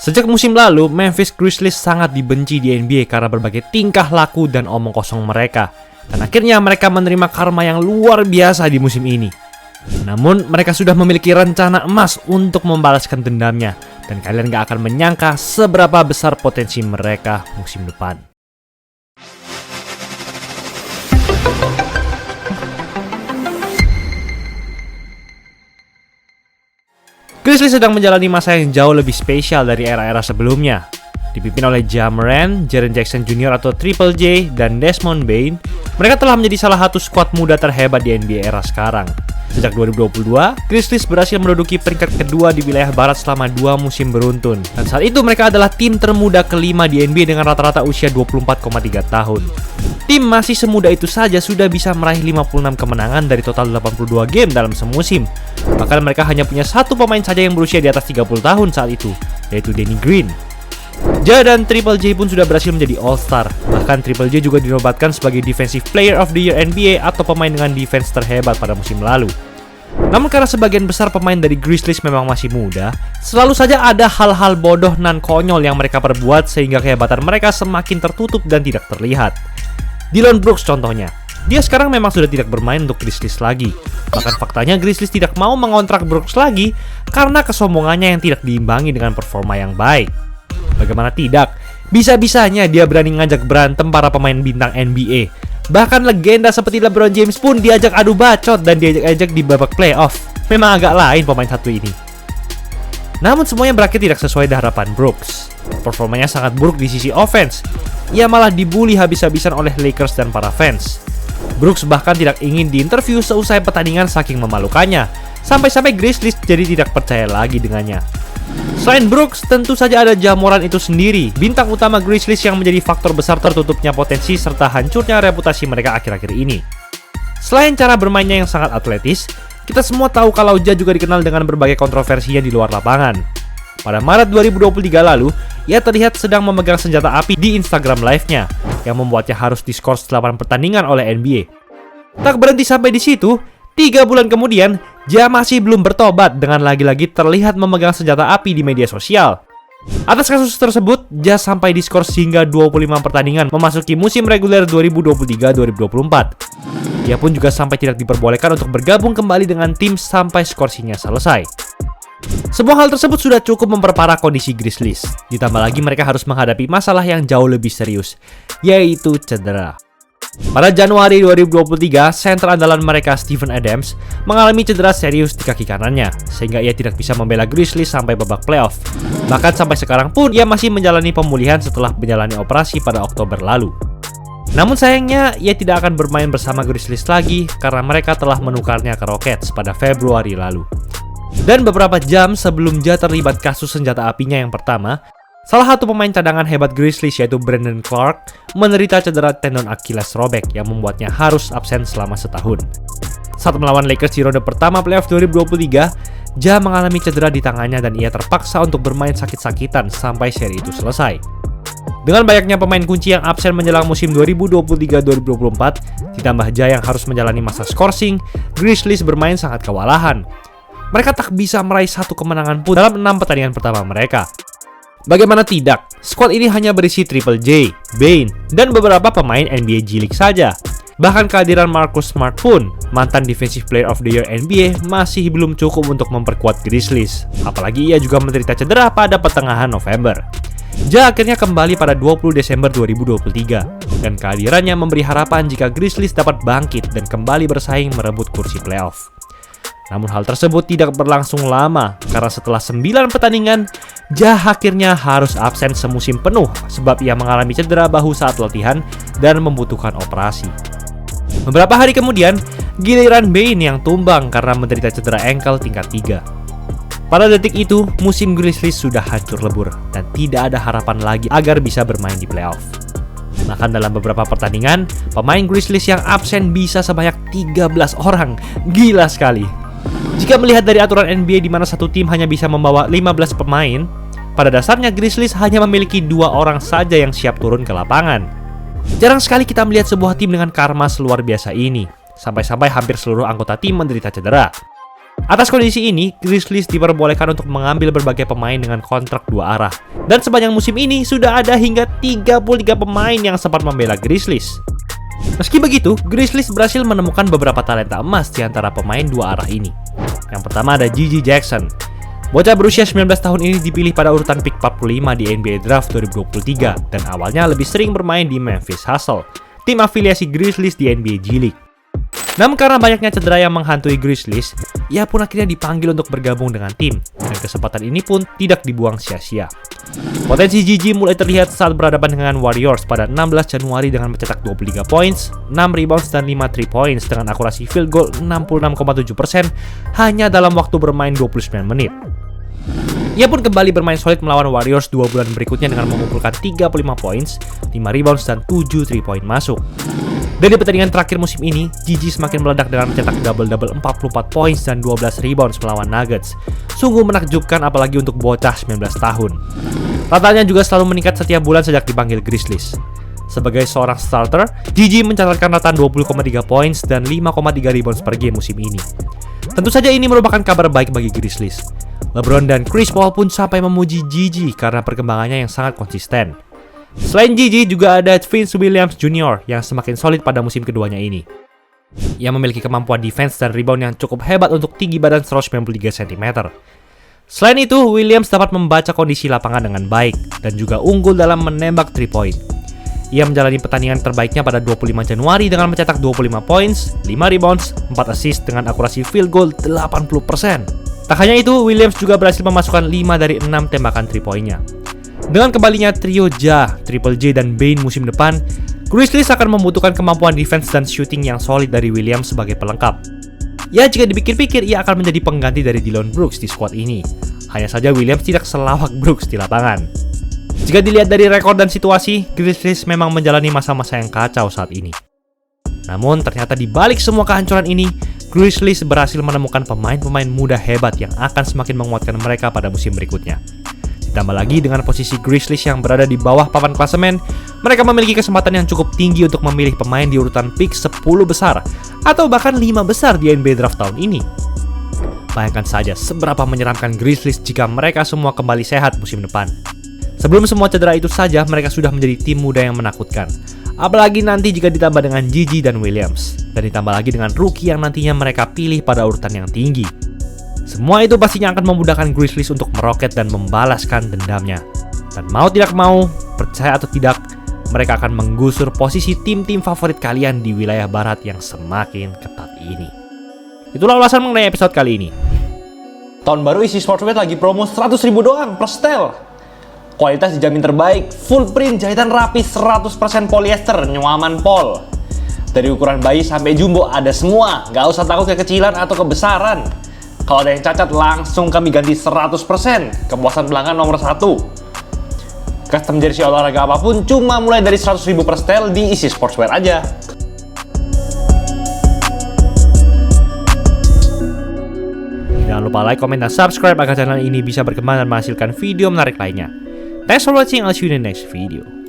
Sejak musim lalu, Memphis Grizzlies sangat dibenci di NBA karena berbagai tingkah laku dan omong kosong mereka. Dan akhirnya mereka menerima karma yang luar biasa di musim ini. Namun, mereka sudah memiliki rencana emas untuk membalaskan dendamnya. Dan kalian gak akan menyangka seberapa besar potensi mereka musim depan. Grizzlies sedang menjalani masa yang jauh lebih spesial dari era-era sebelumnya. Dipimpin oleh Ja Morant, Jaren Jackson Jr. atau Triple J, dan Desmond Bane, mereka telah menjadi salah satu skuad muda terhebat di NBA era sekarang. Sejak 2022, Grizzlies berhasil menduduki peringkat kedua di wilayah barat selama 2 musim beruntun. Dan saat itu mereka adalah tim termuda kelima di NBA dengan rata-rata usia 24,3 tahun. Tim masih semuda itu saja sudah bisa meraih 56 kemenangan dari total 82 game dalam semusim. Bahkan mereka hanya punya satu pemain saja yang berusia di atas 30 tahun saat itu, yaitu Danny Green. Ja dan Triple J pun sudah berhasil menjadi All-Star. Bahkan Triple J juga dinobatkan sebagai Defensive Player of the Year NBA atau pemain dengan defense terhebat pada musim lalu. Namun karena sebagian besar pemain dari Grizzlies memang masih muda, selalu saja ada hal-hal bodoh nan konyol yang mereka perbuat sehingga kehebatan mereka semakin tertutup dan tidak terlihat. Dillon Brooks contohnya. Dia sekarang memang sudah tidak bermain untuk Grizzlies lagi. Bahkan faktanya Grizzlies tidak mau mengontrak Brooks lagi karena kesombongannya yang tidak diimbangi dengan performa yang baik. Bagaimana tidak? Bisa-bisanya dia berani ngajak berantem para pemain bintang NBA. Bahkan legenda seperti LeBron James pun diajak adu bacot dan diajak-ajak di babak playoff. Memang agak lain pemain satu ini. Namun semuanya berakhir tidak sesuai harapan Brooks. Performanya sangat buruk di sisi offense. Ia malah dibully habis-habisan oleh Lakers dan para fans. Brooks bahkan tidak ingin diinterview seusai pertandingan saking memalukannya. Sampai-sampai Grizzlies jadi tidak percaya lagi dengannya. Selain Brooks, tentu saja ada Ja Morant itu sendiri, bintang utama Grizzlies yang menjadi faktor besar tertutupnya potensi serta hancurnya reputasi mereka akhir-akhir ini. Selain cara bermainnya yang sangat atletis, kita semua tahu kalau Ja juga dikenal dengan berbagai kontroversinya di luar lapangan. Pada Maret 2023 lalu, ia terlihat sedang memegang senjata api di Instagram Live-nya, yang membuatnya harus diskors 8 pertandingan oleh NBA. Tak berhenti sampai di situ, 3 bulan kemudian, Ja masih belum bertobat dengan lagi-lagi terlihat memegang senjata api di media sosial. Atas kasus tersebut, Ja sampai diskors hingga 25 pertandingan memasuki musim reguler 2023-2024. Ia pun juga sampai tidak diperbolehkan untuk bergabung kembali dengan tim sampai skorsinya selesai. Semua hal tersebut sudah cukup memperparah kondisi Grizzlies. Ditambah lagi mereka harus menghadapi masalah yang jauh lebih serius, yaitu cedera. Pada Januari 2023, center andalan mereka Steven Adams mengalami cedera serius di kaki kanannya, sehingga ia tidak bisa membela Grizzlies sampai babak playoff. Bahkan sampai sekarang pun ia masih menjalani pemulihan setelah menjalani operasi pada Oktober lalu. Namun sayangnya, ia tidak akan bermain bersama Grizzlies lagi karena mereka telah menukarnya ke Rockets pada Februari lalu. Dan beberapa jam sebelum Ja terlibat kasus senjata apinya yang pertama, salah satu pemain cadangan hebat Grizzlies yaitu Brandon Clarke menderita cedera tendon Achilles robek yang membuatnya harus absen selama setahun. Saat melawan Lakers di ronde pertama playoff 2023, Ja mengalami cedera di tangannya dan ia terpaksa untuk bermain sakit-sakitan sampai seri itu selesai. Dengan banyaknya pemain kunci yang absen menjelang musim 2023-2024, ditambah Ja yang harus menjalani masa scoring, Grizzlies bermain sangat kewalahan. Mereka tak bisa meraih satu kemenangan pun dalam 6 pertandingan pertama mereka. Bagaimana tidak, skuad ini hanya berisi Triple J, Bane, dan beberapa pemain NBA G League saja. Bahkan kehadiran Marcus Smart pun, mantan Defensive Player of the Year NBA, masih belum cukup untuk memperkuat Grizzlies. Apalagi ia juga menderita cedera pada pertengahan November. Ja akhirnya kembali pada 20 Desember 2023, dan kehadirannya memberi harapan jika Grizzlies dapat bangkit dan kembali bersaing merebut kursi playoff. Namun hal tersebut tidak berlangsung lama karena setelah 9 pertandingan, Ja akhirnya harus absen semusim penuh sebab ia mengalami cedera bahu saat latihan dan membutuhkan operasi. Beberapa hari kemudian, giliran Bane yang tumbang karena menderita cedera ankle tingkat 3. Pada detik itu, musim Grizzlies sudah hancur lebur dan tidak ada harapan lagi agar bisa bermain di playoff. Bahkan dalam beberapa pertandingan, pemain Grizzlies yang absen bisa sebanyak 13 orang. Gila sekali. Jika melihat dari aturan NBA di mana satu tim hanya bisa membawa 15 pemain, pada dasarnya Grizzlies hanya memiliki 2 orang saja yang siap turun ke lapangan. Jarang sekali kita melihat sebuah tim dengan karma seluar biasa ini, sampai-sampai hampir seluruh anggota tim menderita cedera. Atas kondisi ini, Grizzlies diperbolehkan untuk mengambil berbagai pemain dengan kontrak 2 arah. Dan sepanjang musim ini, sudah ada hingga 33 pemain yang sempat membela Grizzlies. Meski begitu, Grizzlies berhasil menemukan beberapa talenta emas di antara pemain 2 arah ini. Yang pertama ada Gigi Jackson. Bocah berusia 19 tahun ini dipilih pada urutan pick 45 di NBA Draft 2023 dan awalnya lebih sering bermain di Memphis Hustle, tim afiliasi Grizzlies di NBA G League. Namun karena banyaknya cedera yang menghantui Grizzlies, ia pun akhirnya dipanggil untuk bergabung dengan tim, dan kesempatan ini pun tidak dibuang sia-sia. Potensi Gigi mulai terlihat saat berhadapan dengan Warriors pada 16 Januari dengan mencetak 23 points, 6 rebounds, dan 5 3 points dengan akurasi field goal 66,7% hanya dalam waktu bermain 29 menit. Ia pun kembali bermain solid melawan Warriors 2 bulan berikutnya dengan mengumpulkan 35 points, 5 rebounds, dan 7 3 point masuk. Dan di pertandingan terakhir musim ini, Gigi semakin meledak dengan mencetak double-double 44 points dan 12 rebounds melawan Nuggets. Sungguh menakjubkan apalagi untuk bocah 19 tahun. Ratanya juga selalu meningkat setiap bulan sejak dipanggil Grizzlies. Sebagai seorang starter, Gigi mencatatkan rataan 20,3 points dan 5,3 rebounds per game musim ini. Tentu saja ini merupakan kabar baik bagi Grizzlies. LeBron dan Chris Paul pun sampai memuji Gigi karena perkembangannya yang sangat konsisten. Selain Gigi, juga ada Vince Williams Jr. yang semakin solid pada musim keduanya ini. Ia memiliki kemampuan defense dan rebound yang cukup hebat untuk tinggi badan 193 cm. Selain itu, Williams dapat membaca kondisi lapangan dengan baik dan juga unggul dalam menembak 3 point. Ia menjalani pertandingan terbaiknya pada 25 Januari dengan mencetak 25 points, 5 rebounds, 4 assist dengan akurasi field goal 80%. Tak hanya itu, Williams juga berhasil memasukkan 5 dari 6 tembakan 3 point-nya. Dengan kembalinya trio Ja, Triple J, dan Bane musim depan, Grizzlies akan membutuhkan kemampuan defense dan shooting yang solid dari Williams sebagai pelengkap. Ya, jika dipikir-pikir, ia akan menjadi pengganti dari Dillon Brooks di squad ini. Hanya saja Williams tidak selawak Brooks di lapangan. Jika dilihat dari rekor dan situasi, Grizzlies memang menjalani masa-masa yang kacau saat ini. Namun, ternyata di balik semua kehancuran ini, Grizzlies berhasil menemukan pemain-pemain muda hebat yang akan semakin menguatkan mereka pada musim berikutnya. Ditambah lagi dengan posisi Grizzlies yang berada di bawah papan klasemen, mereka memiliki kesempatan yang cukup tinggi untuk memilih pemain di urutan pick 10 besar atau bahkan 5 besar di NBA Draft tahun ini. Bayangkan saja seberapa menyeramkan Grizzlies jika mereka semua kembali sehat musim depan. Sebelum semua cedera itu saja, mereka sudah menjadi tim muda yang menakutkan. Apalagi nanti jika ditambah dengan Gigi dan Williams, dan ditambah lagi dengan rookie yang nantinya mereka pilih pada urutan yang tinggi. Semua itu pastinya akan memudahkan Grizzlies untuk meroket dan membalaskan dendamnya. Dan mau tidak mau, percaya atau tidak, mereka akan menggusur posisi tim-tim favorit kalian di wilayah barat yang semakin ketat ini. Itulah ulasan mengenai episode kali ini. Tahun baru isi Sportswear lagi promo 100.000 doang per setel. Kualitas dijamin terbaik, full print, jahitan rapi, 100% polyester, nyaman pol. Dari ukuran bayi sampai jumbo ada semua, gak usah takut kekecilan atau kebesaran. Kalau ada yang cacat, langsung kami ganti 100%. Kepuasan pelanggan nomor 1. Custom jersey olahraga apapun cuma mulai dari 100.000 per setel di Isi Sportswear aja. Jangan lupa like, comment, dan subscribe agar channel ini bisa berkembang dan menghasilkan video menarik lainnya. Thanks for watching, I'll see you in the next video.